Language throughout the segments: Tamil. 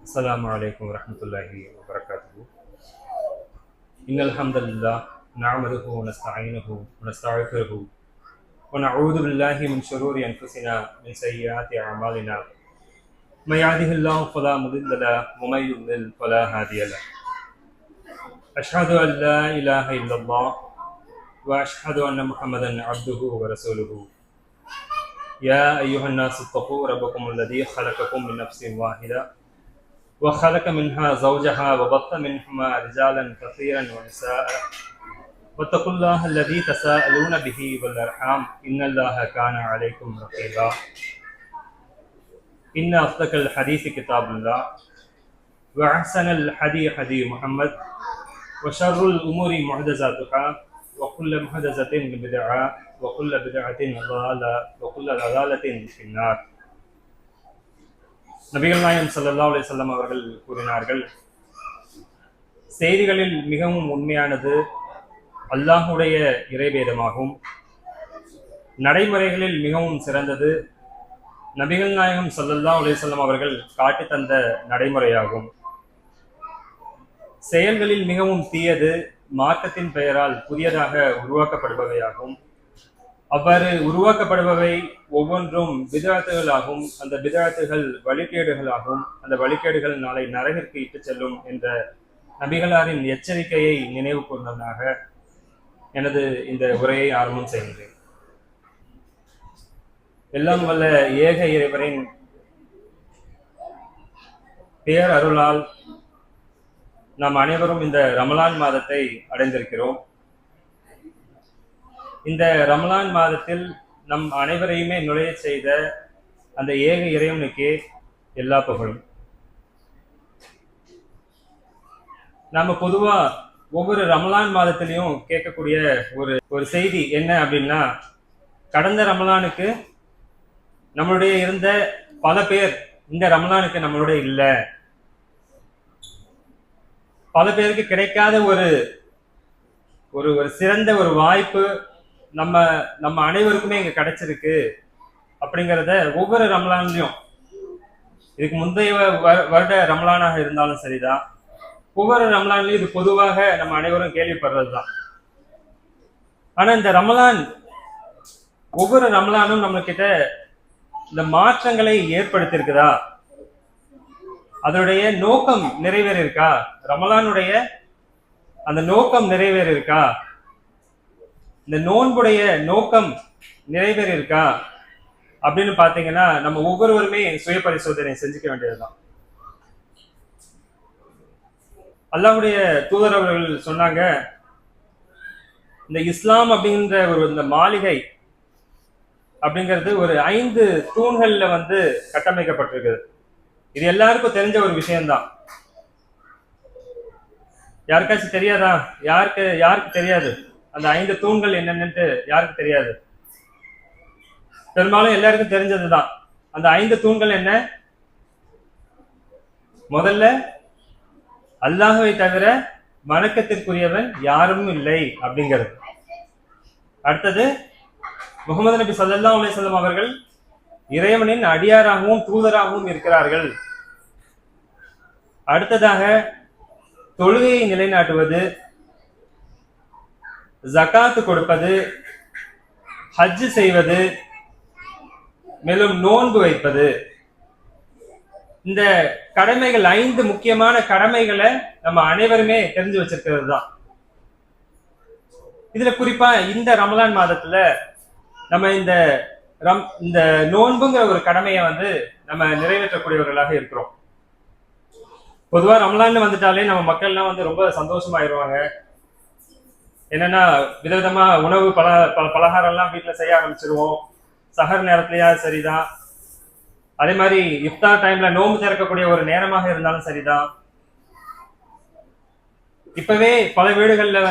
السلام عليكم ورحمة الله وبركاته. إن الحمد لله نعمده ونستعينه ونستغفره ونعوذ بالله من شرور أنفسنا من سيئات أعمالنا. من يهده الله فلا مضل له ومن يضلل فلا هادي له. أشهد أن لا إله إلا الله وأشهد أن محمدا عبده ورسوله. يا أيها الناس اتقوا ربكم الذي خلقكم من نفس واحدة وخلق منها زوجها وبث منهما رجالا كثيرا ونساء واتقوا الله الذي تساءلون به والأرحام إن الله كان عليكم رقيبا. إن أصدق الحديث كتاب الله وأحسن الحدي حدي محمد وشر الأمور محدثاتها وكل محدثة بدعة وكل بدعة ضلالة وكل ضلالة في النار. நபிகள் நாயகம் ஸல்லல்லாஹு அலைஹி வஸல்லம் அவர்கள் கூறினார்கள், செய்திகளில் மிகவும் உண்மையானது அல்லாஹுடைய இறைவேதமாகும். நடைமுறைகளில் மிகவும் சிறந்தது நபிகள் நாயகம் ஸல்லல்லாஹு அலைஹி வஸல்லம் அவர்கள் காட்டி தந்த நடைமுறையாகும். செயல்களில் மிகவும் தீயது மார்க்கத்தின் பெயரால் புதியதாக உருவாக்கப்படுபவையாகும். அவ்வாறு உருவாக்கப்படுபவை ஒவ்வொன்றும் பிதஅத்துகளாகும். அந்த பிதஅத்துகள் வழிகேடுகளாகும். அந்த வழிகேடுகள் நாளை நரகிற்கு இட்டு செல்லும் என்ற நபிகளாரின் எச்சரிக்கையை நினைவு கூர்ந்தவனாக எனது இந்த உரையை ஆரம்பம் செய்கின்றேன். எல்லாம் வல்ல ஏக இறைவரின் பேர் அருளால் நாம் அனைவரும் இந்த ரமலான் மாதத்தை அடைந்திருக்கிறோம். இந்த ரமலான் மாதத்தில் நம் அனைவரையுமே நுழைய செய்த அந்த ஏக இறைவனுக்கே எல்லா புகழும். நாம பொதுவா ஒவ்வொரு ரமலான் மாதத்திலையும் கேட்கக்கூடிய ஒரு செய்தி என்ன அப்படின்னா, கடந்த ரமலானுக்கு நம்மளுடைய இருந்த பல பேர் இந்த ரமலானுக்கு நம்மளுடைய இல்லை, பல பேருக்கு கிடைக்காத ஒரு சிறந்த ஒரு வாய்ப்பு நம்ம அனைவருக்குமே இங்க கிடைச்சிருக்கு அப்படிங்கிறத ஒவ்வொரு ரமலான்லயும், இதுக்கு முந்தைய வருட ரமலானாக இருந்தாலும் சரிதான், ஒவ்வொரு ரமலான்லயும் இது பொதுவாக நம்ம அனைவரும் கேள்விப்படுறதுதான். ஆனா இந்த ரமலான் ஒவ்வொரு ரமலானும் நம்ம கிட்ட இந்த மாற்றங்களை ஏற்படுத்தியிருக்குதா? அதனுடைய நோக்கம் நிறைவேற இருக்கா? ரமலானுடைய அந்த நோக்கம் நிறைவேற இருக்கா? இந்த நோன்புடைய நோக்கம் நிறைவேற இருக்கா அப்படின்னு பாத்தீங்கன்னா நம்ம ஒவ்வொருவருமே சுய பரிசோதனை செஞ்சுக்க வேண்டியதுதான். அல்லாஹ்வுடைய தூதர் அவர்கள் சொன்னாங்க, இந்த இஸ்லாம் அப்படிங்கிற இந்த மாளிகை அப்படிங்கிறது ஒரு 5 தூண்கள்ல கட்டமைக்கப்பட்டிருக்குது. இது எல்லாருக்கும் தெரிஞ்ச ஒரு விஷயம்தான். யாருக்காச்சும் தெரியாதா? யாருக்கு தெரியாது? அந்த 5 தூண்கள் என்னன்னு யாருக்கு தெரியாது? பெரும்பாலும் எல்லாருக்கும் தெரிஞ்சதுதான். அந்த 5 தூண்கள் என்ன? முதல்ல, அல்லாஹ்வை தவிர வணக்கத்திற்குரியவன் யாரும் இல்லை அப்படிங்கிறது. அடுத்தது, முகமது நபி ஸல்லல்லாஹு அலைஹி வஸல்லம் அவர்கள் இறைவனின் அடியாராகவும் தூதராகவும் இருக்கிறார்கள். அடுத்ததாக, தொழுகையை நிலைநாட்டுவது, ஜகாத்து கொடுப்பது, ஹஜ் செய்வது, மேலும் நோன்பு வைப்பது. இந்த கடமைகள் 5 முக்கியமான கடமைகளை நம்ம அனைவருமே தெரிஞ்சு வச்சிருக்கிறது தான். இதுல குறிப்பா இந்த ரமலான் மாதத்துல நம்ம இந்த நோன்புங்கிற ஒரு கடமையை நம்ம நிறைவேற்றக்கூடியவர்களாக இருக்கிறோம். பொதுவா ரமலான் வந்துட்டாலே நம்ம மக்கள்லாம் ரொம்ப சந்தோஷமாயிருவாங்க. என்னன்னா, விதவிதமா உணவு பலகாரம் எல்லாம் வீட்டுல செய்ய ஆரம்பிச்சிருவோம். சஹர் நேரத்திலயா சரிதான், அதே மாதிரி இஃப்தார் டைம்ல நோன்பு திறக்கக்கூடிய ஒரு நேரமாக இருந்தாலும் சரிதான். இப்பவே பல வீடுகள்ல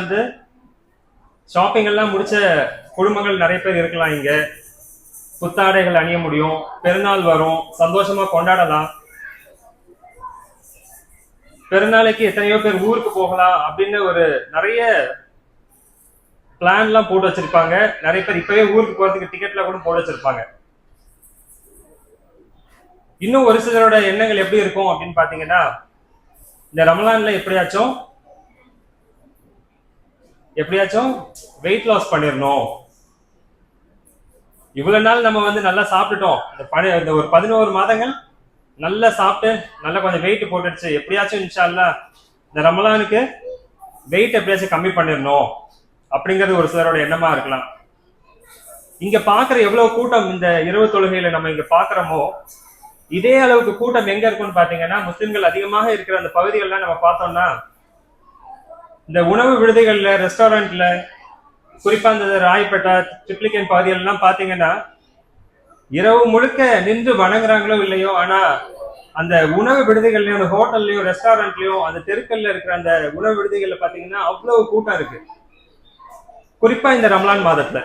ஷாப்பிங் எல்லாம் முடிச்ச குடும்பங்கள் நிறைய பேர் இருக்கலாம். இங்க புத்தாடைகள் அணிய முடியும், பெருநாள் வரும், சந்தோஷமா கொண்டாடலாம். பெருநாளைக்கு எத்தனையோ பேர் ஊருக்கு போகலாம் அப்படின்னு நிறைய பிளான் எல்லாம் போட்டு வச்சிருப்பாங்க. நிறைய பேர் இப்பவே ஊருக்கு போறதுக்கு டிக்கெட்ல கூட போட்டு வச்சிருப்பாங்க. இன்னும் ஒரு சிலரோட எண்ணங்கள் எப்படி இருக்கும் அப்படின்னு பாத்தீங்கன்னா, இந்த ரமலான்ல எப்படியாச்சும் வெயிட் லாஸ் பண்ணிடணும். இவ்வளவு நாள் நம்ம வந்து நல்லா சாப்பிட்டுட்டோம், இந்த ஒரு 11 மாதங்கள் நல்லா சாப்பிட்டு நல்லா கொஞ்சம் வெயிட் போட்டுடுச்சு, எப்படியாச்சும் இன்ஷா அல்லாஹ் இந்த ரமலானுக்கு வெயிட் எப்படியாச்சும் கம்மி பண்ணிடணும் அப்படிங்கிறது ஒரு சிலரோட எண்ணமா இருக்கலாம். இங்க பாக்குற எவ்வளவு கூட்டம் இந்த இரவு தொழுகையில நம்ம இங்க பாக்குறோமோ, இதே அளவுக்கு கூட்டம் எங்க இருக்குன்னு பாத்தீங்கன்னா, முஸ்லிம்கள் அதிகமாக இருக்கிற அந்த பகுதிகள்லாம் நம்ம பார்த்தோம்னா, இந்த உணவு விடுதிகள்ல, ரெஸ்டாரண்ட்ல, குறிப்பா இந்த ராய்பேட்டா, ட்ரிப்ளிகேன் பகுதிகள் எல்லாம் பாத்தீங்கன்னா, இரவு முழுக்க நின்று வணங்குறாங்களோ இல்லையோ, ஆனா அந்த உணவு விடுதிகள்லயும், அந்த ஹோட்டல்லையும், ரெஸ்டாரண்ட்லயும், அந்த தெருக்கல்ல இருக்கிற அந்த உணவு விடுதிகள்ல பாத்தீங்கன்னா அவ்வளவு கூட்டம் இருக்கு, குறிப்பா இந்த ரமலான் மாதத்துல.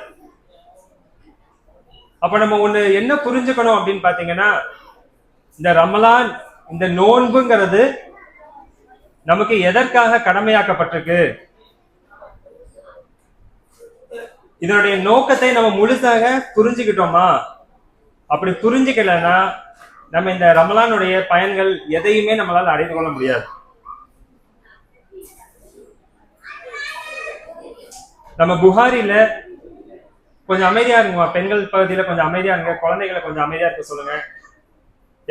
அப்ப நம்ம ஒண்ணு என்ன புரிஞ்சுக்கணும் அப்படின்னு பாத்தீங்கன்னா, இந்த ரமலான், இந்த நோன்புங்கிறது நமக்கு எதற்காக கடமையாக்கப்பட்டிருக்கு, இதனுடைய நோக்கத்தை நம்ம முழுசாக புரிஞ்சுக்கிட்டோமா? அப்படி புரிஞ்சுக்கலன்னா நம்ம இந்த ரமலானுடைய பயன்கள் எதையுமே நம்மளால அடைந்து கொள்ள முடியாது. நம்ம புகாரில கொஞ்சம் அமைதியா இருங்க, பெண்கள் பகுதியில கொஞ்சம் அமைதியா இருங்க, குழந்தைகளை கொஞ்சம் அமைதியா இருக்க சொல்லுங்க.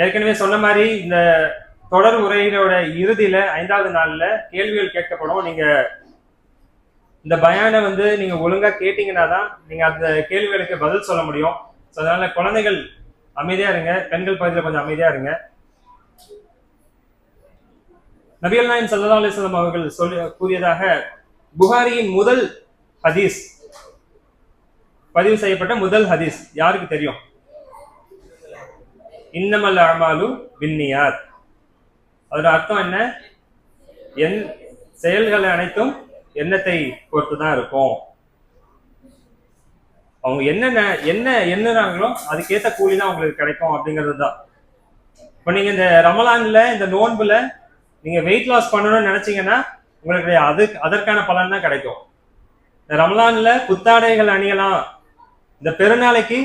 ஏற்கனவே சொன்ன மாதிரி இந்த தொடர் உரையினோட இறுதியில 5வது நாள்ல கேள்விகள் கேட்கப்படும். நீங்க இந்த பயானை வந்து நீங்க ஒழுங்கா கேட்டீங்கன்னா தான் நீங்க அந்த கேள்விகளுக்கு பதில் சொல்ல முடியும். அதனால குழந்தைகள் அமைதியா இருங்க, பெண்கள் பகுதியில கொஞ்சம் அமைதியா இருங்க. நபிகள் நாயகம் ஸல்லல்லாஹு அலைஹி வஸல்லம் அவர்கள் கூறியதாக புகாரியின் முதல் ஹதீஸ், பதிவு செய்யப்பட்ட முதல் ஹதீஸ் யாருக்கு தெரியும்? இன்னமல் அமாலு பின்னியாத். அதோட அர்த்தம் என்ன? என் செயல்கள் அனைத்தும் எண்ணத்தை பொறுத்துதான் இருக்கும். அவங்க என்ன எண்ணுறாங்களோ அதுக்கேற்ற கூலி தான் அவங்களுக்கு கிடைக்கும் அப்படிங்கிறது தான். இப்போ நீங்க இந்த ரமலான்ல, இந்த நோன்புல நீங்க வெயிட் லாஸ் பண்ணணும்னு நினைச்சீங்கன்னா உங்களுக்கு அதற்கான பலன் தான் கிடைக்கும். இந்த ரமலான்ல புத்தாடைகள் அணியலாம், இந்த பெருநாளைக்கு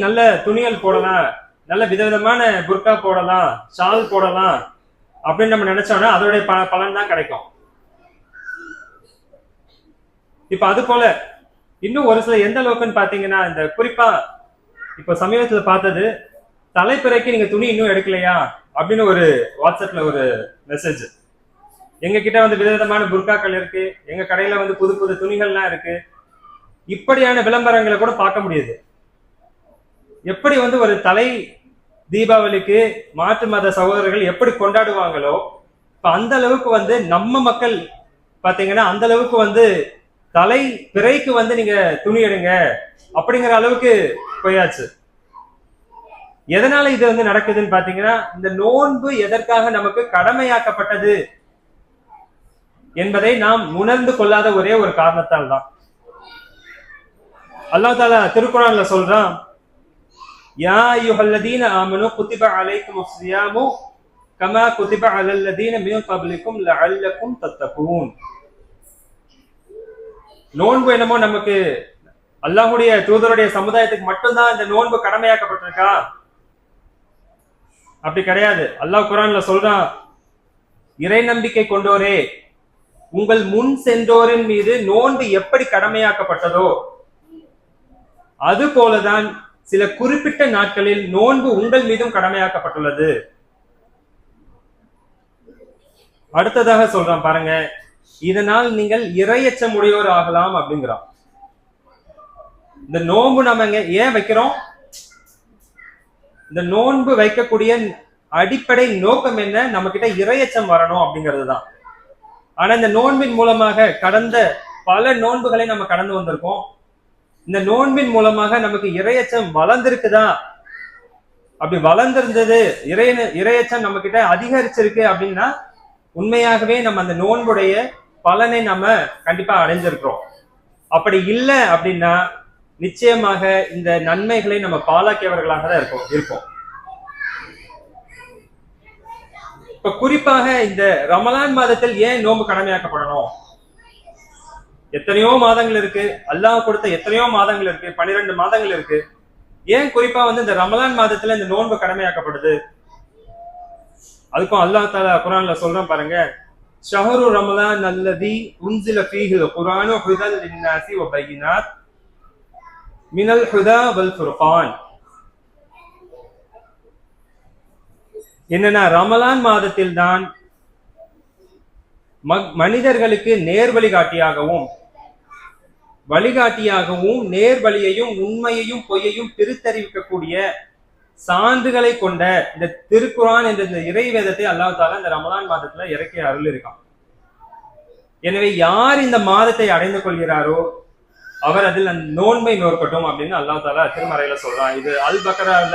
நல்ல துணிகள் போடலாம், நல்ல விதவிதமான புர்கா போடலாம், ஷால் போடலாம் அப்படின்னு நம்ம நினைச்சோம்னா அதோடைய பலன் தான் கிடைக்கும். இப்ப அது போல இன்னும் ஒரு சில எந்த அளவுக்குன்னு பாத்தீங்கன்னா, இந்த குறிப்பா இப்ப சமீபத்துல பார்த்தது, தலைப்பிறைக்கு நீங்க துணி இன்னும் எடுக்கலையா அப்படின்னு ஒரு வாட்ஸ்அப்ல ஒரு மெசேஜ். எங்க கிட்ட வந்து விதவிதமான புர்காக்கள் இருக்கு, எங்க கடையில வந்து புது புது துணிகள்லாம் இருக்கு. இப்படியான விளம்பரங்களை கூட பார்க்க முடியுது. எப்படி வந்து ஒரு தலை தீபாவளிக்கு மாற்று மத சகோதரர்கள் எப்படி கொண்டாடுவாங்களோ, இப்ப அந்த அளவுக்கு வந்து நம்ம மக்கள் பாத்தீங்கன்னா அந்த அளவுக்கு வந்து தலை பிறைக்கு வந்து நீங்க துணி எடுங்க அப்படிங்கிற அளவுக்கு போயாச்சு. எதனால இது வந்து நடக்குதுன்னு பாத்தீங்கன்னா, இந்த நோன்பு எதற்காக நமக்கு கடமையாக்கப்பட்டது என்பதை நாம் உணர்ந்து கொள்ளாத ஒரே ஒரு காரணத்தால் தான். அல்லாஹ் தஆலா திருக்குர்ஆன்ல சொல்றான், யா அய்யுஹல்லதீன ஆமனு குத்திப அலைக்குமுஸ் ஸியாமு கமா குத்திப அலல்லதீன மின் கப்லிக்கும் லஅல்லக்கும் தத்தகூன். நோன்பு என்னமோ நமக்கு அல்லாஹ்வுடைய தூதருடைய சமுதாயத்துக்கு மட்டும்தான் இந்த நோன்பு கடமையாக்கப்பட்டிருக்கா? அப்படி கிடையாது. அல்லாஹ் குர்ஆன்ல சொல்றான், இறை நம்பிக்கை கொண்டோரே, உங்கள் முன் சென்றோரின் மீது நோன்பு எப்படி கடமையாக்கப்பட்டதோ அது போலதான் சில குறிப்பிட்ட நாட்களில் நோன்பு உங்கள் மீதும் கடமையாக்கப்பட்டுள்ளது. அடுத்ததாக சொல்றான் பாருங்க, இதனால் நீங்கள் இறையச்சம் உடையோர் ஆகலாம் அப்படிங்கிறான். இந்த நோன்பு நம்ம ஏன் வைக்கிறோம்? இந்த நோன்பு வைக்கக்கூடிய அடிப்படை நோக்கம் என்ன? நம்ம கிட்ட இறையச்சம் வரணும் அப்படிங்கிறது தான். ஆனா இந்த நோன்பின் மூலமாக கடந்த பல நோன்புகளை நம்ம கடந்து வந்திருக்கோம். இந்த நோன்பின் மூலமாக நமக்கு இறையச்சம் வளர்ந்திருக்குதா? அப்படி வளர்ந்திருந்தது, இறையச்சம் நம்ம கிட்ட அதிகரிச்சிருக்கு அப்படின்னா உண்மையாகவே நம்ம அந்த நோன்புடைய பலனை நம்ம கண்டிப்பா அடைஞ்சிருக்கிறோம். அப்படி இல்லை அப்படின்னா நிச்சயமாக இந்த நன்மைகளை நம்ம பாழாக்கியவர்களாக தான் இருப்போம். இப்ப குறிப்பாக இந்த ரமலான் மாதத்தில் ஏன் நோன்பு கடமையாக்கப்படணும்? எத்தனையோ மாதங்கள் இருக்கு, அல்லாஹ் கொடுத்த எத்தனையோ மாதங்கள் இருக்கு, 12 மாதங்கள் இருக்கு. ஏன் குறிப்பா வந்து இந்த ரமலான் மாதத்துல இந்த நோன்பு கடமையாக்கப்படுது? அதுக்கும் அல்லாஹ் தஆலா குர்ஆன்ல சொல்றான் பாருங்க, ஷஹரு ரமலான் அல்லதி உன்சில ஃபீஹில் குர்ஆனு ஹுதல் லின்னாஸி வ பையினாத் மினல் ஹுதா வல் ஃபுர்கான். என்னன்னா, ரமலான் மாதத்தில் தான் மனிதர்களுக்கு நேர் வழிகாட்டியாகவும் நேர்வழியையும் உண்மையையும் பொய்யையும் பிரித்தறிவிக்கக்கூடிய சான்றுகளை கொண்ட இந்த திருக்குரான் என்ற இந்த இறை வேதத்தை அல்லாஹ் தஆலா இந்த ரமலான் மாதத்துல இறக்கி அருள் இருக்கான். எனவே யார் இந்த மாதத்தை அடைந்து கொள்கிறாரோ அவர் அதில் அந்த நோன்பை நோக்கட்டும் அப்படின்னு அல்லாஹ் தஆலா திருமறையில சொல்றான். இது அல் பக்ரால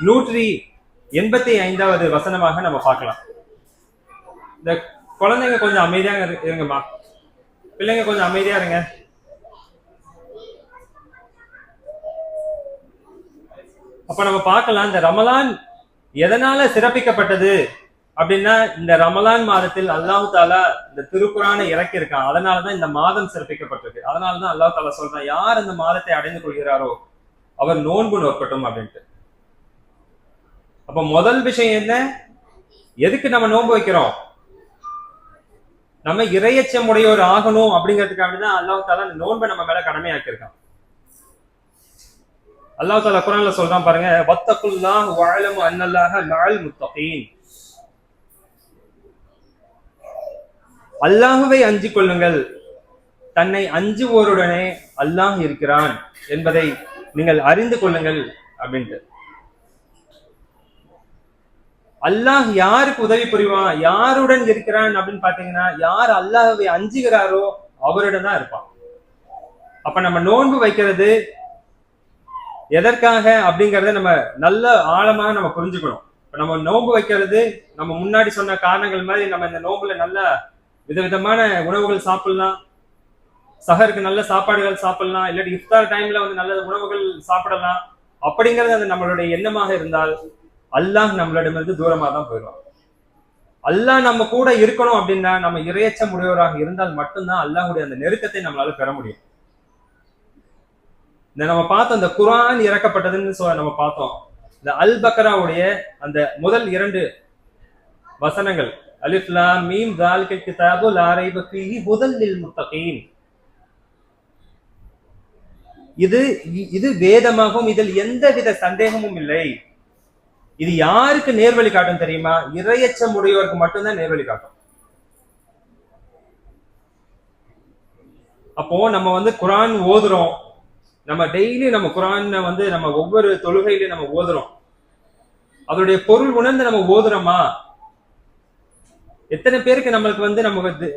185வது வசனமாக நம்ம பார்க்கலாம். இந்த குழந்தைங்க கொஞ்சம் அமைதியா இருங்கம்மா, பிள்ளைங்க கொஞ்சம் அமைதியா இருங்க. அப்ப நம்ம பார்க்கலாம், இந்த ரமலான் எதனால சிறப்பிக்கப்பட்டது அப்படின்னா, இந்த ரமலான் மாதத்தில் அல்லாஹ் தஆலா இந்த திருக்குரானை இறக்கி இருக்கான். அதனாலதான் இந்த மாதம் சிறப்பிக்கப்பட்டிருக்கு. அதனாலதான் அல்லாஹ் தஆலா சொல்றான், யார் இந்த மாதத்தை அடைந்து கொள்கிறாரோ அவர் நோன்பு நோக்கட்டும் அப்படின்ட்டு. அப்ப முதல் விஷயம் என்ன? எதுக்கு நம்ம நோன்பு வைக்கிறோம்? நம்ம இறையச்சம் உடையோர் ஆகணும் அப்படிங்கிறதுக்காக தான் அல்லாஹ் தஆலா இந்த நோன்பை நம்ம மேல கடமையாக்கியிருக்கான். அல்லாஹ் தஆலா குர்ஆன்ல சொல்றான் பாருங்க, வத்தகுல்லாஹ் வஅலமு அன்னல்லாஹ மஅல் முத்தகீன். அல்லாஹ்வை அஞ்சிக் கொள்ளுங்கள், தன்னை அஞ்சுவோருடனே அல்லாஹ் இருக்கிறான் என்பதை நீங்கள் அறிந்து கொள்ளுங்கள் அப்படின்ட்டு. அல்லாஹ் யாருக்கு உதவி புரிவான், யாருடன் இருக்கிறான் அப்படின்னு பாத்தீங்கன்னா, யார் அல்லாஹ்வை அஞ்சுகிறாரோ அவருடன் தான் இருப்பான். அப்ப நம்ம நோன்பு வைக்கிறது எதற்காக அப்படிங்கறத நம்ம நல்ல ஆழமாக நம்ம புரிஞ்சுக்கணும். இப்ப நம்ம நோன்பு வைக்கிறது நம்ம முன்னாடி சொன்ன காரணங்கள் மாதிரி நம்ம இந்த நோன்புல நல்ல விதவிதமான உணவுகள் சாப்பிடலாம், சஹருக்கு நல்ல சாப்பாடுகள் சாப்பிடலாம், இல்லாட்டி இஃப்தார் டைம்ல வந்து நல்ல உணவுகள் சாப்பிடலாம். அப்படிங்கிறது அது நம்மளுடைய எண்ணமாக இருந்தால் அல்லாஹ் நம்மளிடமிருந்து தூரமா தான் போயிடுவான். அல்லாஹ் நம்ம கூட இருக்கணும் அப்படின்னா நம்ம இறையச்சம் உடையவராக இருந்தால் மட்டும்தான் அல்லாஹுடைய அந்த நெருக்கத்தை நம்மளால பெற முடியும். இந்த நம்ம பார்த்தோம், இந்த குர்ஆன் இறக்கப்பட்டதுன்னு நம்ம பார்த்தோம். இந்த அல் பக்ராவுடைய அந்த முதல் 2 வசனங்கள், அலிஃப் லாம் மீம் ஸாலிகல் கிதாபு லா ரைப ஃபீஹி ஹுதல் லில் முத்தகீன். இது வேதமாகும், இதில் எந்தவித சந்தேகமும் இல்லை. இது யாருக்கு நேர்வழி காட்டும் தெரியுமா? இறையச்சம் உடையவருக்கு மட்டும்தான் நேர்வழி காட்டும். அப்போ நம்ம வந்து குர்ஆன் ஓதுறோம், நம்ம டெய்லி நம்ம குர்ஆனை வந்து நம்ம ஒவ்வொரு தொழுகையிலையும் நம்ம ஓதுறோம். அதோடைய பொருள் உணர்ந்து நம்ம ஓதுறோமா? எத்தனை பேருக்கு நம்மளுக்கு வந்து நமக்கு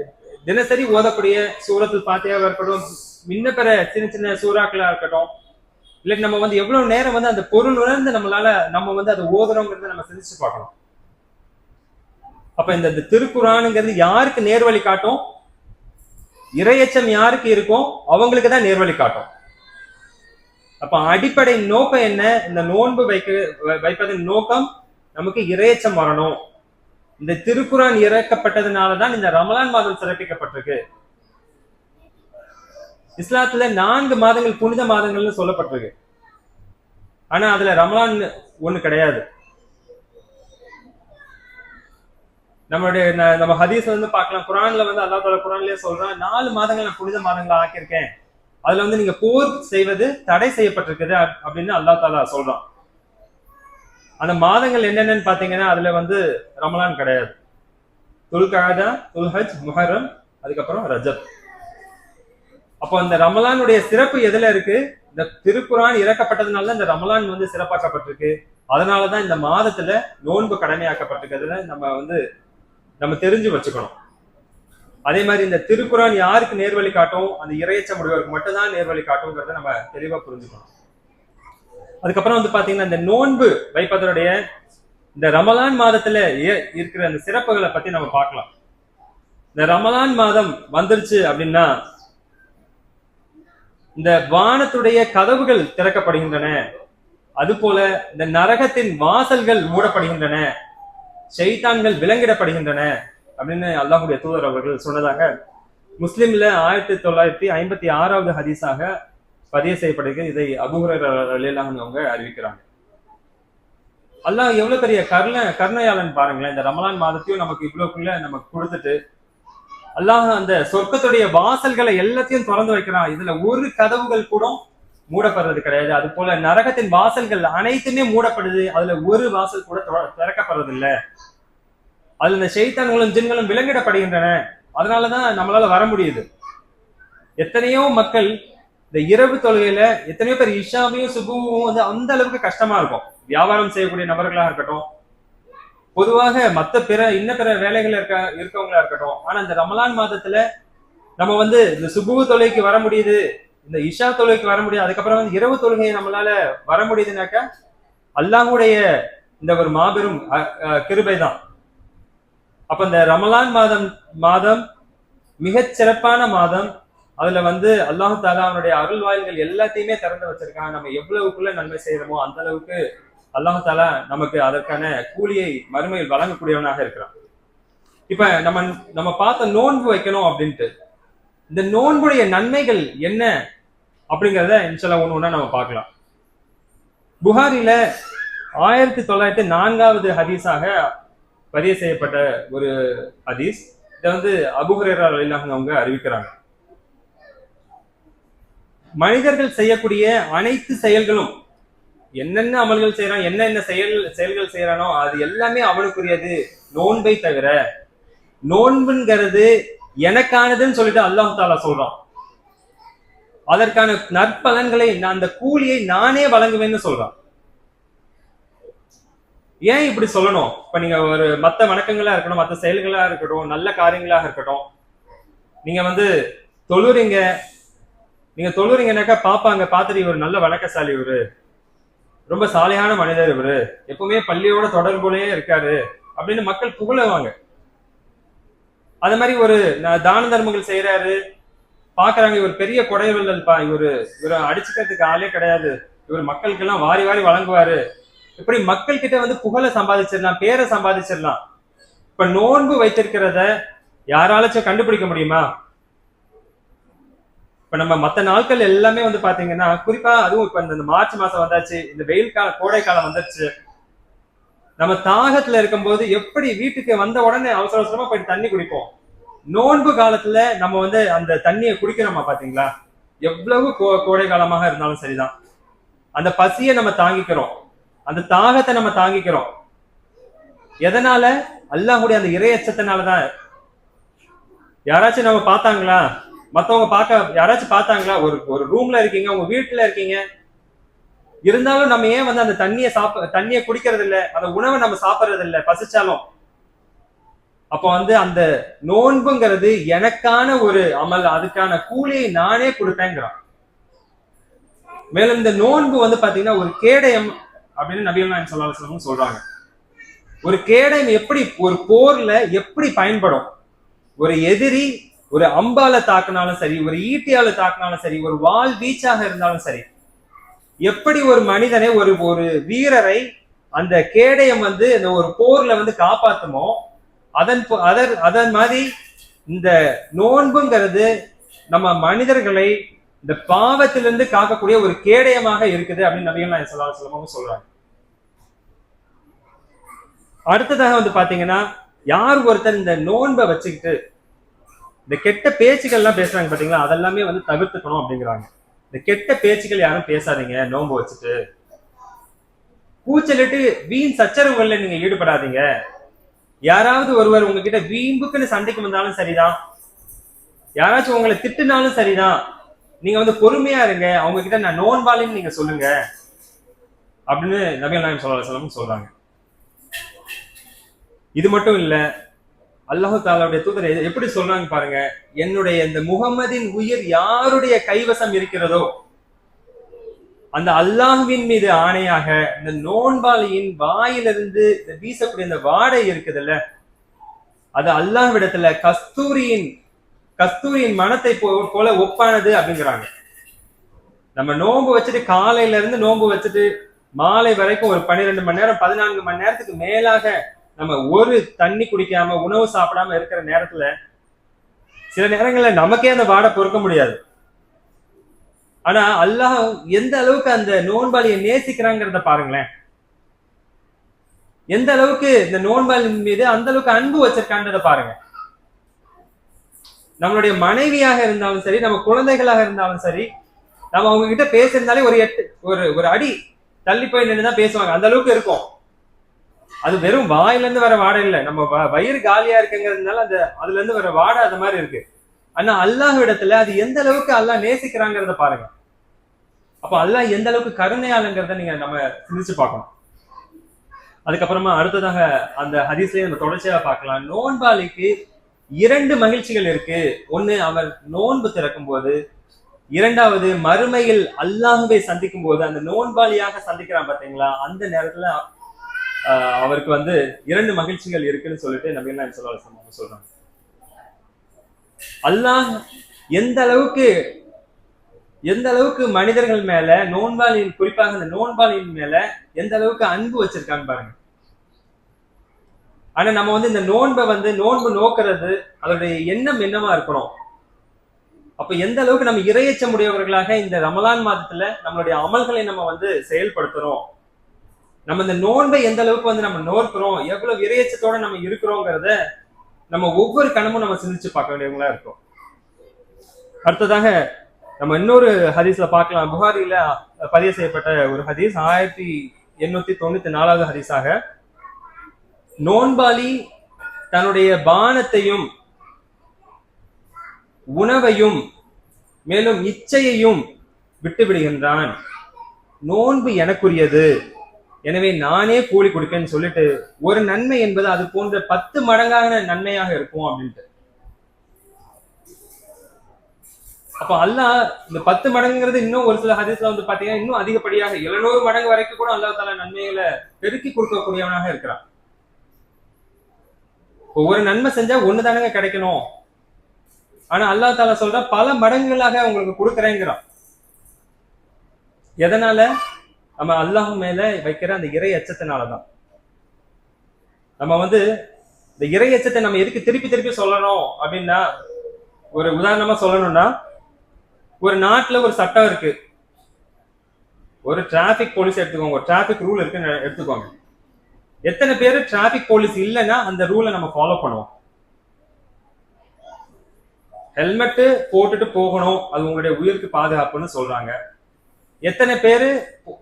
தினசரி ஓதக்கூடிய சூரத்துல் ஃபாத்திஹாவா இருக்கட்டும், முன்ன பிற சின்ன சின்ன சூறாக்களா இருக்கட்டும், இல்லை நம்ம வந்து எவ்வளவு நேரம் வந்து அந்த பொருள் உணர்ந்து நம்ம வந்து அதை ஓதுறோங்கிறத நம்ம சிந்திச்சு பார்க்கணும். அப்ப இந்த திருக்குர்ஆனுங்கிறது யாருக்கு நேர்வழி காட்டும்? இறையச்சம் யாருக்கு இருக்கும் அவங்களுக்கு தான் நேர்வழி காட்டும். அப்ப அடிப்படை நோக்கம் என்ன? இந்த நோன்பு வைப்பதன் நோக்கம் நமக்கு இறையச்சம் வரணும். இந்த திருக்குர்ஆன் இறக்கப்பட்டதுனாலதான் இந்த ரமலான் மாதம் சிறப்பிக்கப்பட்டிருக்கு. இஸ்லாத்துல 4 மாதங்கள் புனித மாதங்கள்னு சொல்லப்பட்டிருக்கு. ஆனா அதுல ரமலான் ஒண்ணு கிடையாது. நம்ம ஹதீஸ் வந்து பார்க்கலாம், குர்ஆன்ல வந்து அல்லாஹ் தஆலா குர்ஆன்லயே சொல்றான், 4 மாதங்கள் நான் புனித மாதங்களா ஆக்கியிருக்கேன், அதுல வந்து நீங்க போர் செய்வது தடை செய்யப்பட்டிருக்குது அப்படின்னு அல்லாஹ் தஆலா சொல்றான். அந்த மாதங்கள் என்னென்னு பாத்தீங்கன்னா அதுல வந்து ரமலான் கிடையாது. துல்கஅதா, துல்ஹஜ், முஹர்ரம், அதுக்கப்புறம் ரஜப். அப்போ இந்த ரமலானுடைய சிறப்பு எதுல இருக்கு? இந்த திருக்குர்ஆன் இறக்கப்பட்டதுனால இந்த ரமலான் வந்து சிறப்பாக்கப்பட்டிருக்கு. அதனாலதான் இந்த மாதத்துல நோன்பு கடமையாக்கப்பட்டிருக்கிறதுல நம்ம தெரிஞ்சு வச்சுக்கணும். அதே மாதிரி இந்த திருக்குர்ஆன் யாருக்கு நேர்வழி காட்டும்? அந்த இறையச்சம் உடையவருக்கு மட்டும்தான் நேர்வழி காட்டும்ங்கிறத நம்ம தெளிவா புரிஞ்சுக்கணும். அதுக்கப்புறம் வந்து பாத்தீங்கன்னா, இந்த நோன்பு வைப்பதனுடைய இந்த ரமலான் மாதத்துல இருக்கிற அந்த சிறப்புகளை பத்தி நம்ம பார்க்கலாம். இந்த ரமலான் மாதம் வந்துருச்சு அப்படின்னா இந்த வானத்துடைய கதவுகள் திறக்கப்படுகின்றன, அது போல இந்த நரகத்தின் வாசல்கள் மூடப்படுகின்றன, ஷைத்தான்கள் விலங்கிடப்படுகின்றன அப்படின்னு அல்லாஹ்வுடைய தூதர் அவர்கள் சொன்னதாக முஸ்லிம்ல 1956வது ஹதீஸாக பதிவு செய்யப்படுகிறது. இதை அபூ ஹுரைரா ரலியல்லாஹு அன்ஹு அவங்க அறிவிக்கிறாங்க. அல்லாஹ் எவ்வளவு பெரிய கருணையாளன் பாருங்களேன். இந்த ரமலான் மாதத்தையும் நமக்கு இவ்வளவுக்குள்ள நமக்கு கொடுத்துட்டு அல்லாஹ் அந்த சொர்க்கத்துடைய வாசல்களை எல்லாத்தையும் திறந்து வைக்கிறான். இதுல ஒரு கதவுகள் கூட மூடப்படுறது கிடையாது. அது போல நரகத்தின் வாசல்கள் அனைத்துமே மூடப்படுது. அதுல ஒரு வாசல் கூட திறக்கப்படுறது இல்லை. அதுல இந்த ஷைத்தான்களும் ஜின்களும் விலங்கிடப்படுகின்றன. அதனாலதான் நம்மளால வர முடியுது. எத்தனையோ மக்கள் இந்த இரவு தொழுகையில எத்தனையோ பேர் இஷாவையும் சுபுவும் வந்து அந்த அளவுக்கு கஷ்டமா இருக்கும். வியாபாரம் செய்யக்கூடிய நபர்களா இருக்கட்டும், பொதுவாக மற்ற பிற வேலைகள் இருக்கவங்களா இருக்கட்டும். ஆனா இந்த ரமலான் மாதத்துல நம்ம வந்து இந்த சுபு தொழுகைக்கு வர முடியுது, இந்த இஷா தொழுகைக்கு வர முடியாது, அதுக்கப்புறம் வந்து இரவு தொழுகையை நம்மளால வர முடியுதுனாக்கா அல்லாஹ்வுடைய இந்த ஒரு மாபெரும் கிருபை தான். அப்ப இந்த ரமலான் மாதம் மிகச் சிறப்பான மாதம். அதுல வந்து அல்லாஹு தாலா அவனுடைய அருள் வாயில்கள் எல்லாத்தையுமே திறந்து வச்சிருக்கான். நம்ம எவ்வளவுக்குள்ள நன்மை செய்யறோமோ அந்த அளவுக்கு அல்லாஹு தாலா நமக்கு அதற்கான கூலியை மறுமையில் வழங்கக்கூடியவனாக இருக்கிறான். இப்ப நம்ம பார்த்த நோன்பு வைக்கணும் அப்படின்ட்டு, இந்த நோன்புடைய நன்மைகள் என்ன அப்படிங்கிறத இன்ஷால்லா ஒண்ணு நம்ம பார்க்கலாம். புகாரில 1904வது ஹதீஸாக பதிவு செய்யப்பட்ட ஒரு ஹதீஸ். இதை வந்து அபூ ஹுரைரா ரலியல்லாஹு அன்ஹு அவங்க அறிவிக்கிறாங்க. மனிதர்கள் செய்யக்கூடிய அனைத்து செயல்களும், என்னென்ன அமல்கள் செய்யறான், என்னென்ன செயல்கள் செய்யறானோ அது எல்லாமே அவனுக்குரியது, நோன்பை தவிர. நோன்புங்கிறது எனக்கானதுன்னு சொல்லிட்டு அல்லாஹ் தாலா சொல்றான். அதற்கான நற்பலன்களை, அந்த கூலியை நானே வழங்குவேன்னு சொல்றான். ஏன் இப்படி சொல்லணும்? இப்ப நீங்க ஒரு மத்த வணக்கங்களா இருக்கட்டும், மற்ற செயல்களா இருக்கட்டும், நல்ல காரியங்களாக இருக்கட்டும், நீங்க வந்து தொழுறீங்கன்னாக்கா பாப்பாங்க, பார்த்துட்டு இவர் நல்ல வணக்கசாலி, இவரு ரொம்ப சாலையான மனிதர், இவரு எப்பவுமே பள்ளியோட தொடர்புலயே இருக்காரு அப்படின்னு மக்கள் புகழுவாங்க. அது மாதிரி ஒரு தான தர்மங்கள் செய்யறாரு, பாக்குறாங்க, இவர் பெரிய கொடைவல்லல்பா, இவரு அடிச்சுக்கிறதுக்கு ஆளே கிடையாது, இவர் மக்களுக்கு எல்லாம் வாரி வாரி வழங்குவாரு. இப்படி மக்கள் கிட்ட வந்து புகழை சம்பாதிச்சிடலாம், பேரை சம்பாதிச்சிடலாம். இப்ப நோன்பு வைத்திருக்கிறத யாராச்சும் கண்டுபிடிக்க முடியுமா? இப்ப நம்ம மற்ற நாட்கள் எல்லாமே வந்து பாத்தீங்கன்னா, குறிப்பா அதுவும் இப்ப இந்த மார்ச் மாசம் வந்தாச்சு, இந்த வெயில் காலம், கோடை காலம் வந்துருச்சு. நம்ம தாகத்துல இருக்கும்போது எப்படி வீட்டுக்கு வந்த உடனே அவசர அவசரமா போயிட்டு தண்ணி குடிப்போம். நோன்பு காலத்துல நம்ம வந்து அந்த தண்ணியை குடிக்கிறோமா பாத்தீங்களா? எவ்வளவு கோடை காலமாக இருந்தாலும் சரிதான், அந்த பசியை நம்ம தாங்கிக்கிறோம், அந்த தாகத்தை நம்ம தாங்கிக்கிறோம். எதனால? அல்லாஹ்வுடைய அந்த இறையச்சத்தினாலதான். யாராச்சும் நம்ம பார்த்தாங்களா? மத்தவங்க யாராச்சும் பார்த்தாங்களா? ஒரு ரூம்ல இருக்கீங்க, உங்க வீட்டுல இருக்கீங்க, இருந்தாலும் நம்ம ஏன் வந்து அந்த தண்ணியை குடிக்கிறது இல்லை, அந்த உணவை நம்ம சாப்பிடுறது இல்லை பசிச்சாலும்? அப்ப வந்து அந்த நோன்புங்கிறது எனக்கான ஒரு அமல், அதுக்கான கூலியை நானே கொடுப்பேங்கிறான். மேலும் இந்த நோன்பு வந்து பாத்தீங்கன்னா ஒரு கேடயம் அப்படின்னு நபிகள் நாயகம் ஸல்லல்லாஹு அலைஹி வஸல்லம் சொல்றாங்க. ஒரு கேடயம் எப்படி ஒரு போர்ல எப்படி பயன்படும்? ஒரு எதிரி ஒரு அம்பால தாக்குனாலும் சரி, ஒரு ஈட்டியால தாக்குனாலும் சரி, ஒரு வாள் வீச்சாக இருந்தாலும் சரி, எப்படி ஒரு மனிதனை, ஒரு வீரரை அந்த கேடயம் வந்து இந்த ஒரு போர்ல வந்து காப்பாத்துமோ, அதன் மாதிரி இந்த நோன்புங்கிறது நம்ம மனிதர்களை இந்த பாவத்திலிருந்து காக்கக்கூடிய ஒரு கேடயமாக இருக்குது அப்படின்னு நபிகள் நாயகம் ஸல்லல்லாஹு அலைஹி வஸல்லம் சொல்றாங்க. அடுத்ததாக வந்து பாத்தீங்கன்னா, யார் ஒருத்தர் இந்த நோன்பை வச்சுக்கிட்டு இந்த கெட்ட பேச்சுக்கள் எல்லாம் பேசுறாங்க பாத்தீங்களா, அதெல்லாமே வந்து தவிர்த்துக்கணும் அப்படிங்கிறாங்க. இந்த கெட்ட பேச்சுக்கள் யாரும் பேசாதீங்க நோன்பு வச்சுட்டு. கூச்சலிட்டு வீண் சச்சரவுகள்ல நீங்க ஈடுபடாதீங்க. யாராவது ஒருவர் உங்ககிட்ட வீம்புக்குன்னு சண்டைக்கு வந்தாலும் சரிதான், யாராச்சும் உங்களை திட்டுனாலும் சரிதான், நீங்க வந்து பொறுமையா இருங்க, அவங்க கிட்ட நான் நோன்பாளின்னு நீங்க சொல்லுங்க அப்படின்னு நபிகள் நாயகம் ஸல்லல்லாஹு அலைஹி வஸல்லம் சொல்றாங்க. இது மட்டும் இல்ல, அல்லாஹ் தாலாவுடைய தூதர் எப்படி சொல்றாங்க பாருங்க, என்னுடைய இந்த முகம்மதின் உயிர் யாருடைய கைவசம் இருக்கிறதோ அந்த அல்லாஹ்வின் மீது ஆணையாக இந்த நோன்பாளியின் வாயிலிருந்து இந்த வீசக்கூடிய இந்த வாடை இருக்குதுல்ல, அது அல்லாஹ்விடத்துல கஸ்தூரியின் மனத்தை போல ஒப்பானது அப்படிங்கிறாங்க. நம்ம நோன்பு வச்சுட்டு காலையில இருந்து நோன்பு வச்சுட்டு மாலை வரைக்கும் ஒரு 12 மணி நேரம் 14 மணி நேரத்துக்கு மேலாக நம்ம ஒரு தண்ணி குடிக்காம உணவு சாப்பிடாம இருக்கிற நேரத்துல சில நேரங்கள்ல நமக்கே அந்த வாடை பொறுக்க முடியாது. ஆனா அல்லாஹ் எந்த அளவுக்கு அந்த நோன்பாளியை நேசிக்கிறாங்கிறத பாருங்களேன். எந்த அளவுக்கு இந்த நோன்பாளின் மீது அந்த அளவுக்கு அன்பு வச்சிருக்கான்றத பாருங்க. நம்மளுடைய மனைவியாக இருந்தாலும் சரி, நம்ம குழந்தைகளாக இருந்தாலும் சரி, நம்ம அவங்க கிட்ட பேசியிருந்தாலே ஒரு அடி தள்ளி போய் நின்றுதான் பேசுவாங்க. அந்த அளவுக்கு இருக்கும். அது வெறும் வாயில இருந்து வர வாடை இல்லை, நம்ம வயிறு காலியா இருக்குங்கிறதுனால அதுல இருந்து வர வாடை அது மாதிரி இருக்கு. ஆனா அல்லாஹ் இடத்துல அது எந்த அளவுக்கு அல்லாஹ் நேசிக்கிறாங்கிறத பாருங்க. அப்ப அல்லாஹ் எந்த அளவுக்கு கருணையாளங்கிறத நீங்க நம்ம சிந்திச்சு பார்க்கணும். அதுக்கப்புறமா அடுத்ததாக அந்த ஹதீஸ்லயே நம்ம தொடர்ச்சியா பார்க்கலாம். நோன்பாளிக்கு 2 மகிழ்ச்சிகள் இருக்கு. ஒண்ணு, அவர் நோன்பு திறக்கும் போது. இரண்டாவது, மறுமையில் அல்லாஹ்வை சந்திக்கும் போது, அந்த நோன்பாளியாக சந்திக்கிறான் பாத்தீங்களா, அந்த நேரத்துல அவருக்கு 2 மகிழ்ச்சிகள் இருக்குன்னு சொல்லிட்டு நபிகள் ஸல்லல்லாஹு அலைஹி வஸல்லம் சொல்றாங்க. அல்லாஹ் எந்த அளவுக்கு மனிதர்கள் மேல நோன்பாளியின், குறிப்பாக அந்த நோன்பாளியின் மேல எந்த அளவுக்கு அன்பு வச்சிருக்கான்னு பாருங்க. ஆனா நம்ம இந்த நோன்பு நோக்கிறது அதோடைய எண்ணம் என்னவா இருக்கணும். அப்ப எந்த அளவுக்கு நம்ம இறையச்சம் உடையவர்களாக இந்த ரமலான் மாதத்துல நம்மளுடைய அமல்களை நம்ம செயல்படுத்துறோம். நம்ம இந்த நோன்பை எந்த அளவுக்கு நம்ம நோக்கிறோம், எவ்வளவு இறையச்சத்தோட நம்ம இருக்கிறோங்கிறத நம்ம ஒவ்வொரு கணமும் நம்ம சிந்திச்சு பார்க்க வேண்டியவங்களா இருக்கோம். அடுத்ததாக நம்ம இன்னொரு ஹதீஸ்ல பார்க்கலாம். புகாரில பதிவு செய்யப்பட்ட ஒரு ஹதீஸ், 1894 ஹதீஸாக, நோன்பாளி தன்னுடைய பானத்தையும் உணவையும் மேலும் இச்சையையும் விட்டு விடுகின்றான். நோன்பு எனக்குரியது, எனவே நானே கூலி கொடுப்பேன்னு சொல்லிட்டு ஒரு நன்மை என்பது அது போன்ற 10 மடங்கான நன்மையாக இருக்கும் அப்படின்ட்டு. அப்ப அல்லாஹ் இந்த 10 மடங்குங்கிறது இன்னும் ஒரு சில ஹதீஸ்ல பாத்தீங்கன்னா இன்னும் அதிகப்படியாக 700 மடங்கு வரைக்கும் கூட அல்லாஹ் தஆலா நன்மைகளை பெருக்கி கொடுக்கக்கூடியவனாக இருக்கிறான். ஒவ்வொரு நன்மை செஞ்சா ஒண்ணுதானங்க கிடைக்கணும். ஆனா அல்லாஹ் தஆலா சொல்ற பல மடங்குகளாக உங்களுக்கு கொடுக்குறேங்கிறான். எதனால? நம்ம அல்லாஹ் மேல வைக்கிற அந்த இறை அச்சத்தினாலதான். நம்ம இந்த இறை அச்சத்தை நம்ம எதுக்கு திருப்பி திருப்பி சொல்லணும் அப்படின்னா, ஒரு உதாரணமா சொல்லணும்னா, ஒரு நாட்டுல ஒரு சட்டம் இருக்கு, ஒரு டிராபிக் போலீஸ் எடுத்துக்கோங்க, ஒரு டிராபிக் ரூல் இருக்குன்னு எடுத்துக்கோங்க. எத்தனை பேரு டிராபிக் போலீஸ் இல்லைன்னா அந்த ரூலை நம்ம ஃபாலோ பண்ணுவோம்? ஹெல்மெட் போட்டுட்டு போகணும், அது உங்களுடைய உயிருக்கு பாதுகாப்புன்னு சொல்றாங்க. எத்தனை பேரு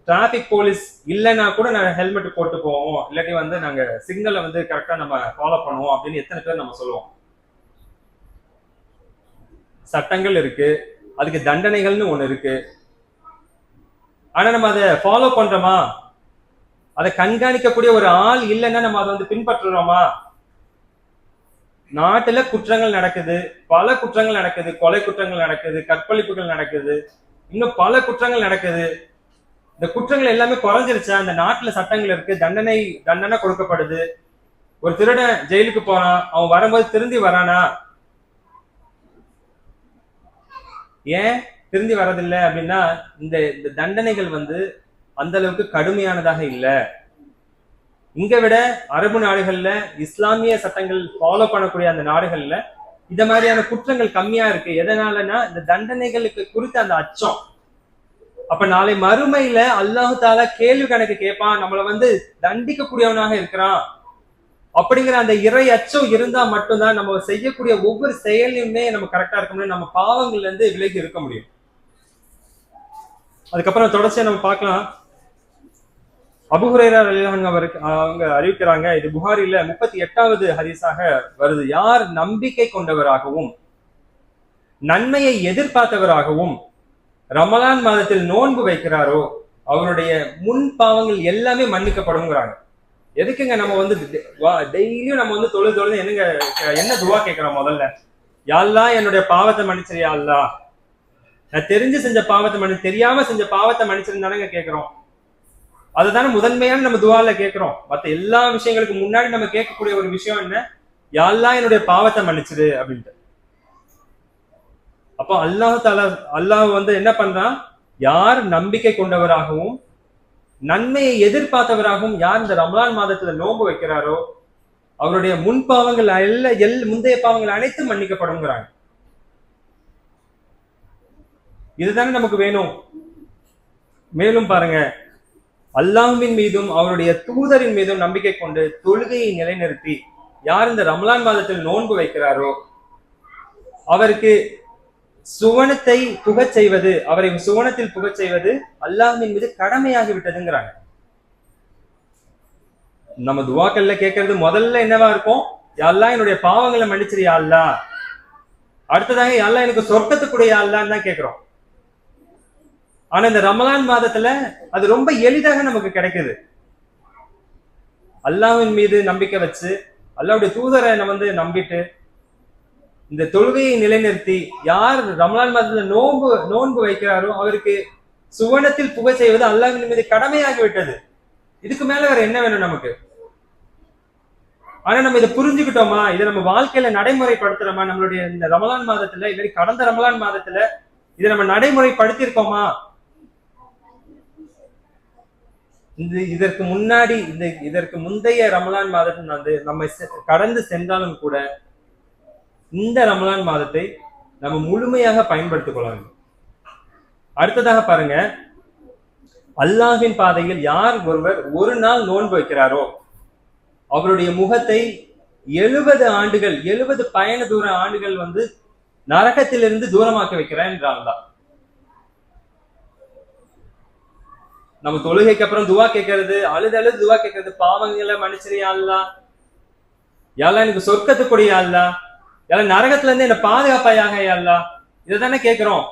டிராபிக் போலீஸ் இல்லைன்னா கூட நாங்க ஹெல்மெட் போட்டு போவோம், இல்லாட்டி நாங்க சிக்னலை கரெக்டா நம்ம ஃபாலோ பண்ணுவோம் அப்படின்னு எத்தனை பேர் நம்ம சொல்லுவோம்? சட்டங்கள் இருக்கு, அதுக்கு தண்டனைகள்னு ஒண்ணு இருக்கு. ஆனா நம்ம அதை ஃபாலோ பண்றோமா? அதை கண்காணிக்கக்கூடிய ஒரு ஆள் இல்லைன்னா நம்ம அதை பின்பற்றுறோமா? நாட்டுல குற்றங்கள் நடக்குது, பல குற்றங்கள் நடக்குது, கொலை குற்றங்கள் நடக்குது, கற்பழிப்புகள் நடக்குது, இன்னும் பல குற்றங்கள் நடக்குது. இந்த குற்றங்கள் எல்லாமே குறைஞ்சிருச்சா? அந்த நாட்டுல சட்டங்கள் இருக்கு, தண்டனை கொடுக்கப்படுது. ஒரு திருடன் ஜெயிலுக்கு போறான், அவன் வரும்போது திருந்தி வரானா? ஏன் திருந்தி வரதில்லை அப்படின்னா, இந்த தண்டனைகள் அந்த அளவுக்கு கடுமையானதாக இல்லை. இங்க விட அரபு நாடுகள்ல, இஸ்லாமிய சட்டங்கள் ஃபாலோ பண்ணக்கூடிய அந்த நாடுகள்ல இந்த மாதிரியான குற்றங்கள் கம்மியா இருக்கு. எதனாலன்னா இந்த தண்டனைகளுக்கு குறித்த அந்த அச்சம். அப்ப நாளை மறுமையில அல்லாஹ் தஆலா கேள்வி கணக்கு கேட்பான், நம்மளை தண்டிக்க கூடியவனாக இருக்கிறான் அப்படிங்கிற அந்த இறை அச்சம் இருந்தா மட்டும்தான் நம்ம செய்யக்கூடிய ஒவ்வொரு செயலையுமே நம்ம கரெக்டா இருக்க முடியும், நம்ம பாவங்கள்ல இருந்து விலகி இருக்க முடியும். அதுக்கப்புறம் தொடர்ச்சியா நம்ம பார்க்கலாம். அபூ ஹுரைரா ரலியல்லாஹு அன்ஹு அவங்க அறிவிக்கிறாங்க, இது புகாரில 38வது ஹதீஸாக வருது. யார் நம்பிக்கை கொண்டவராகவும் நன்மையை எதிர்பார்த்தவராகவும் ரமலான் மாதத்தில் நோன்பு வைக்கிறாரோ அவருடைய முன் பாவங்கள் எல்லாமே மன்னிக்கப்படுங்கிறாங்க. எதுக்குங்க நம்ம டெய்லியும் நம்ம தொழுது என்ன துவா கேட்கிறோம்? முதல்ல, யா அல்லாஹ் என்னுடைய பாவத்தை மன்னிச்சிரு, யா அல்லாஹ் நான் தெரிஞ்சு செஞ்ச பாவத்தை தெரியாம செஞ்ச பாவத்தை மன்னிச்சிருந்தானங்க கேட்கிறோம். அதுதானே முதன்மையான நம்ம துவால கேட்கிறோம். மற்ற எல்லா விஷயங்களுக்கு முன்னாடி நம்ம கேட்கக்கூடிய ஒரு விஷயம் என்ன? யா அல்லாஹ் என்னுடைய பாவத்தை மன்னிச்சிரு அப்படின்ட்டு. அப்போ அல்லாஹ் என்ன பண்றான்? யார் நம்பிக்கை கொண்டவராகவும் நன்மையை எதிர்பார்த்தவராகவும் யார் இந்த ரமலான் மாதத்துல நோன்பு வைக்கிறாரோ அவருடைய முன் பாவங்கள் முந்தைய பாவங்கள் அனைத்தும் மன்னிக்கப்படுங்கிறாங்க. இதுதானே நமக்கு வேணும். மேலும் பாருங்க, அல்லாஹ்வின் மீதும் அவருடைய தூதரின் மீதும் நம்பிக்கை கொண்டு தொழுகையை நிலைநிறுத்தி யார் இந்த ரமலான் மாதத்தில் நோன்பு வைக்கிறாரோ அவருக்கு சுவனத்தை புகச் செய்வது, அவரை சுவனத்தில் புகச் செய்வது அல்லாஹ்வின் மீது கடமையாகி விட்டதுங்கிறாங்க. நம்ம துவாக்கல்ல கேட்கறது முதல்ல என்னவா இருக்கும்? யா அல்லாஹ் என்னுடைய பாவங்களை மன்னிச்சிரு யா அல்லாஹ். அடுத்ததாக யா அல்லாஹ் எனக்கு சொர்க்கத்துக்குடைய யா அல்லாஹ்னு தான் கேட்கிறோம். ஆனா இந்த ரமலான் மாதத்துல அது ரொம்ப எளிதாக நமக்கு கிடைக்குது. அல்லாஹ்வின் மீது நம்பிக்கை வச்சு அல்லாஹ்வுடைய தூதரை நம்பிட்டு இந்த தொழுகையை நிலைநிறுத்தி யார் ரமலான் மாதத்துல நோன்பு வைக்கிறாரோ அவருக்கு சுவனத்தில் புகை செய்வது அல்லாஹ்வின் மீது கடமையாகி விட்டது. இதுக்கு மேல வேற என்ன வேணும் நமக்கு? ஆனா நம்ம இதை புரிஞ்சுக்கிட்டோமா? இதை நம்ம வாழ்க்கையில நடைமுறைப்படுத்துறோமா? நம்மளுடைய இந்த ரமலான் மாதத்துல இல்லை கடந்த ரமலான் மாதத்துல இதை நம்ம நடைமுறைப்படுத்தியிருக்கோமா? இதற்கு முந்தைய ரமலான் மாதத்தை நம்ம கடந்து சென்றாலும் கூட இந்த ரமலான் மாதத்தை நம்ம முழுமையாக பயன்படுத்திக் கொள்ள வேண்டும். அடுத்ததாக பாருங்க, அல்லாஹ்வின் பாதையில் யார் ஒருவர் ஒரு நாள் நோன்பு வைக்கிறாரோ அவருடைய முகத்தை 70 ஆண்டுகள் 70 பயண தூர ஆண்டுகள் நரகத்திலிருந்து தூரமாக்க வைக்கிறார் என்ற அல்லாஹ். நம்ம தொழுகைக்கு அப்புறம் துவா கேட்கறது, அழுது துவா கேட்கறது, பாவங்களை மன்னிச்சிரியா அல்லாஹ், யாரெல்லாம் எனக்கு சொர்க்கத்துக்குடைய அல்லாஹ், யாரெல்லாம் நரகத்துல இருந்து என்ன பாதுகாப்பாயாக அல்லாஹ், இதை தானே கேட்கிறோம்.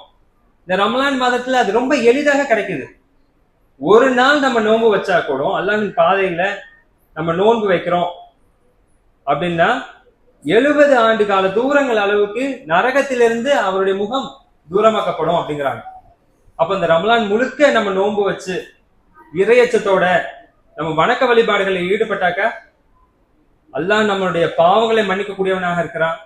இந்த ரமலான் மாதத்துல அது ரொம்ப எளிதாக கிடைக்குது. ஒரு நாள் நம்ம நோன்பு வச்சா கூட அல்லாஹ்வின் பாதையில நம்ம நோன்பு வைக்கிறோம் அப்படின்னா 70 ஆண்டு கால தூரங்கள் அளவுக்கு நரகத்திலிருந்து அவருடைய முகம் தூரமாக்கப்படும் அப்படிங்கிறாங்க. அப்ப இந்த ரமலான் முழுக்க நம்ம நோன்பு வச்சு இறையச்சத்தோட நம்ம வணக்க வழிபாடுகளில் ஈடுபட்டாக்க அல்லாஹ் நம்மளுடைய பாவங்களை மன்னிக்கக்கூடியவனாக இருக்கிறான்,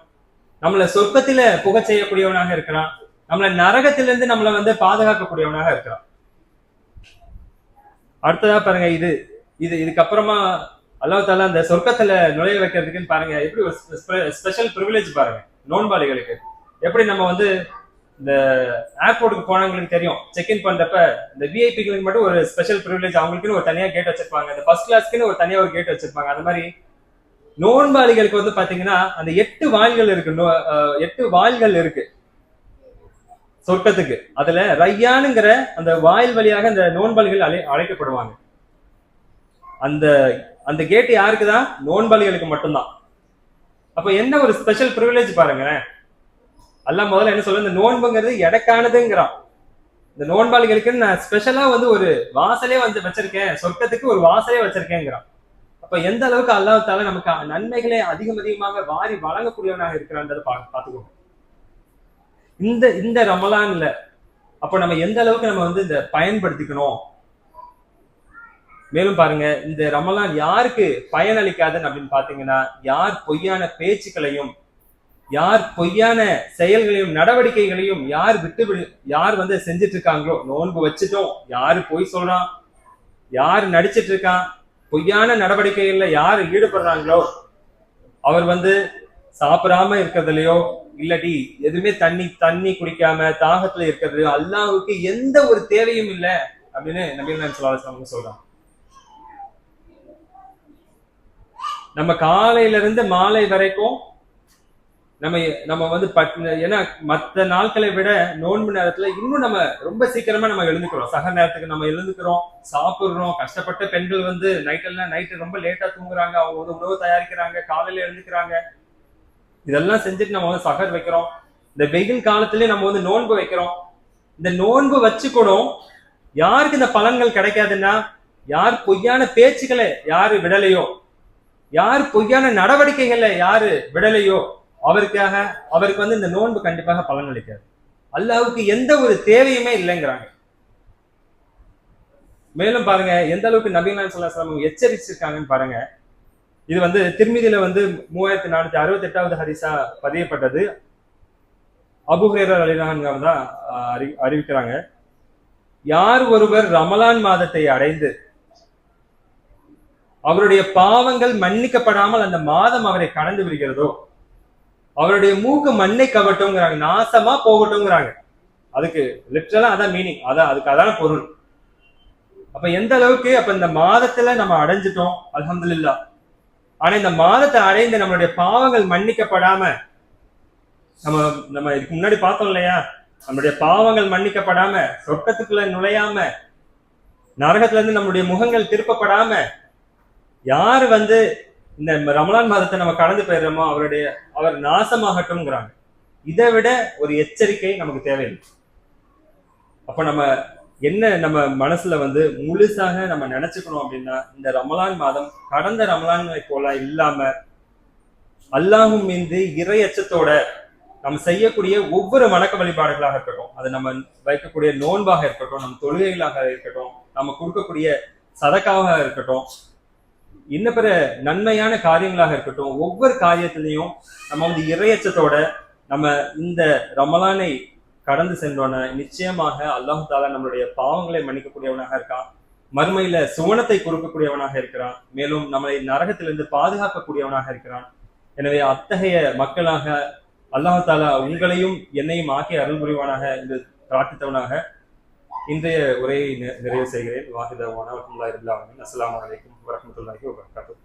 நம்மளை சொர்க்கத்தில புகை செய்யக்கூடியவனாக இருக்கிறான், நம்மளை நரகத்திலிருந்து நம்மளை பாதுகாக்கக்கூடியவனாக இருக்கிறான். அடுத்ததா பாருங்க, இதுக்கப்புறமா அல்லாஹ் தஆலா அந்த சொர்க்கத்துல நுழைய வைக்கிறதுக்குன்னு பாருங்க எப்படி ஒரு ஸ்பெஷல் ப்ரிவிலேஜ் பாருங்க நோன்பாளிகளுக்கு. எப்படி நம்ம இந்த ஏர்போர்ட்டுக்கு போனவங்களுக்கு தெரியும், செக்இன் பண்றப்ப இந்த விஐபிகளுக்கு மட்டும் ஒரு ஸ்பெஷல் ப்ரிவிலேஜ், அவங்களுக்குன்னு ஒரு தனியா கேட் வச்சிருப்பாங்க, இந்த ஃபர்ஸ்ட் கிளாஸ்க்குன்னு ஒரு தனியா ஒரு கேட் வச்சிருப்பாங்க. அந்த மாதிரி நோன்பாளிகளுக்கு பாத்தீங்கன்னா அந்த 8 வாயில்கள் இருக்கு, 8 வாயில்கள் இருக்கு சொர்க்கத்துக்கு. அதுல ரையானுங்கிற அந்த வாயில் வழியாக அந்த நோன்பாளிகள் அழைக்கப்படுவாங்க. அந்த கேட் யாருக்குதான்? நோன்பாளிகளுக்கு மட்டும்தான். அப்ப என்ன ஒரு ஸ்பெஷல் ப்ரிவிலேஜ் பாருங்க. அல்லாஹ் முதல்ல என்ன சொல்ல, இந்த நோன்புங்கிறது எடக்கானதுங்கிறான். இந்த நோன்பாளிகளுக்கு நான் ஸ்பெஷலா ஒரு வாசலே வச்சிருக்கேன், சொர்க்கத்துக்கு ஒரு வாசலே வச்சிருக்கேங்கிறான். அப்ப எந்த அளவுக்கு அல்லாஹ் தஆலா நமக்கு நன்மைகளை அதிகமாக வாரி வழங்கக்கூடியவனாக இருக்கிறான்றதை பார்த்துக்கோங்க இந்த ரமலான்ல. அப்ப நம்ம எந்த அளவுக்கு நம்ம இந்த பயன்படுத்திக்கணும். மேலும் பாருங்க, இந்த ரமலான் யாருக்கு பயனளிக்காதுன்னு அப்படின்னு பாத்தீங்கன்னா, யார் பொய்யான பேச்சுக்களையும் யார் பொய்யான செயல்களையும் நடவடிக்கைகளையும் யார் செஞ்சிட்டு இருக்காங்களோ, நோன்பு வச்சுட்டோம் யாரு பொய் சொல்றான், யார் நடிச்சிட்டு இருக்கான், பொய்யான நடவடிக்கைகள்ல யார் ஈடுபடுறாங்களோ அவர் சாப்பிடாம இருக்கிறதுலயோ இல்லாட்டி எதுவுமே தண்ணி குடிக்காம தாகத்துல இருக்கிறது அல்லாஹ்வுக்கு எந்த ஒரு தேவையும் இல்லை அப்படின்னு நபிகள் நாயகம் ஸல்லல்லாஹு அலைஹி வஸல்லம் சொல்றாங்க. நம்ம காலையில இருந்து மாலை வரைக்கும் நம்ம ஏன்னா மற்ற நாட்களை விட நோன்பு நேரத்துல இன்னும் நம்ம ரொம்ப சீக்கிரமா நம்ம எழுந்துக்கிறோம், சக நேரத்துக்கு நம்ம எழுந்துக்கிறோம், சாப்பிடுறோம். கஷ்டப்பட்ட பெண்கள் நைட்டு ரொம்ப லேட்டா தூங்குறாங்க, அவங்க உணவு தயாரிக்கிறாங்க, காலையில எழுந்துக்கிறாங்க. இதெல்லாம் செஞ்சுட்டு நம்ம சகர் வைக்கிறோம். இந்த வெயில் காலத்திலேயே நம்ம நோன்பு வைக்கிறோம். இந்த நோன்பு வச்சுக்கணும். யாருக்கு இந்த பலன்கள் கிடைக்காதுன்னா, யார் பொய்யான பேச்சுக்களை யாரு விடலையோ, யார் பொய்யான நடவடிக்கைகளை யாரு விடலையோ அவருக்கு இந்த நோன்பு கண்டிப்பாக பலன் அளிக்காது. அல்லாஹ்வுக்கு எந்த ஒரு தேவையுமே இல்லைங்கிறாங்க. மேலும் பாருங்க எந்த அளவுக்கு நபிகள் நாயகம் ஸல்லல்லாஹு அலைஹி வஸல்லம் எச்சரிச்சிருக்காங்கன்னு பாருங்க. இது திர்மிதில 3468வது ஹதீஸா பதியப்பட்டது. அபூ ஹுரைரா ரலியல்லாஹு அன்ஹு தான் அறிவிக்கிறாங்க. யார் ஒருவர் ரமலான் மாதத்தை அடைந்து அவருடைய பாவங்கள் மன்னிக்கப்படாமல் அந்த மாதம் அவரை கடந்து விடுகிறதோ அவருடைய மூக்கு மண்ணை கவட்டும்ங்கிறாங்க, நாசமா போகட்டும்ங்கிறாங்க. அதுக்கு லிட்டரலா அதான் மீனிங், அதான் அதுக்கு அதான பொருள். அப்ப எந்த அளவுக்கு அப்ப இந்த மாதத்துல நம்ம அடைஞ்சிட்டோம் அல்ஹம்துலில்லாஹ். ஆனா இந்த மாதத்தை அடைந்து நம்மளுடைய பாவங்கள் மன்னிக்கப்படாம, நம்ம நம்ம இதுக்கு முன்னாடி பார்த்தோம் இல்லையா, நம்மளுடைய பாவங்கள் மன்னிக்கப்படாம, சொர்க்கத்துக்குள்ள நுழையாம, நரகத்துல இருந்து நம்மளுடைய முகங்கள் திருப்பப்படாம, யாரு இந்த ரமலான் மாதத்தை நம்ம கடந்து போயிடுறோமோ அவர் நாசமாகட்டும்ங்கிறாங்க. இதை விட ஒரு எச்சரிக்கை நமக்கு தேவையில்லை. அப்ப நம்ம மனசுல முழுசாக நம்ம நினைச்சுக்கணும் அப்படின்னா, இந்த ரமலான் மாதம் கடந்த ரமலான்களை போல இல்லாம அல்லாஹ்வின் மீது இறை அச்சத்தோட நம்ம செய்யக்கூடிய ஒவ்வொரு வணக்க வழிபாடுகளாக இருக்கட்டும், அது நம்ம வைக்கக்கூடிய நோன்பாக இருக்கட்டும், நம்ம தொழுகைகளாக இருக்கட்டும், நம்ம கொடுக்கக்கூடிய சதக்காவாக இருக்கட்டும், இன்னும் பிற நன்மையான காரியங்களாக இருக்கட்டும், ஒவ்வொரு காரியத்திலையும் நம்ம இறையச்சத்தோட நம்ம இந்த ரமலானை கடந்து சென்றோன்னா நிச்சயமாக அல்லாஹ் தாலா நம்மளுடைய பாவங்களை மன்னிக்கக்கூடியவனாக இருக்கான், மறுமையில சுவனத்தை கொடுக்கக்கூடியவனாக இருக்கிறான், மேலும் நம்மளை நரகத்திலிருந்து பாதுகாக்கக்கூடியவனாக இருக்கிறான். எனவே அத்தகைய மக்களாக அல்லாஹ் தாலா உங்களையும் என்னையும் ஆக்கி அருள் புரிவானாக என்று பிரார்த்தித்தவனாக இன்றைய உரையை நிறைவு செய்கிறேன். வாஹிதவானா வஹ்மத்துல்லாஹி வபரகாத்துஹு. அஸ்ஸலாமு அலைக்கும் வரஹ்மத்துல்லாஹி வபரகாத்துஹு.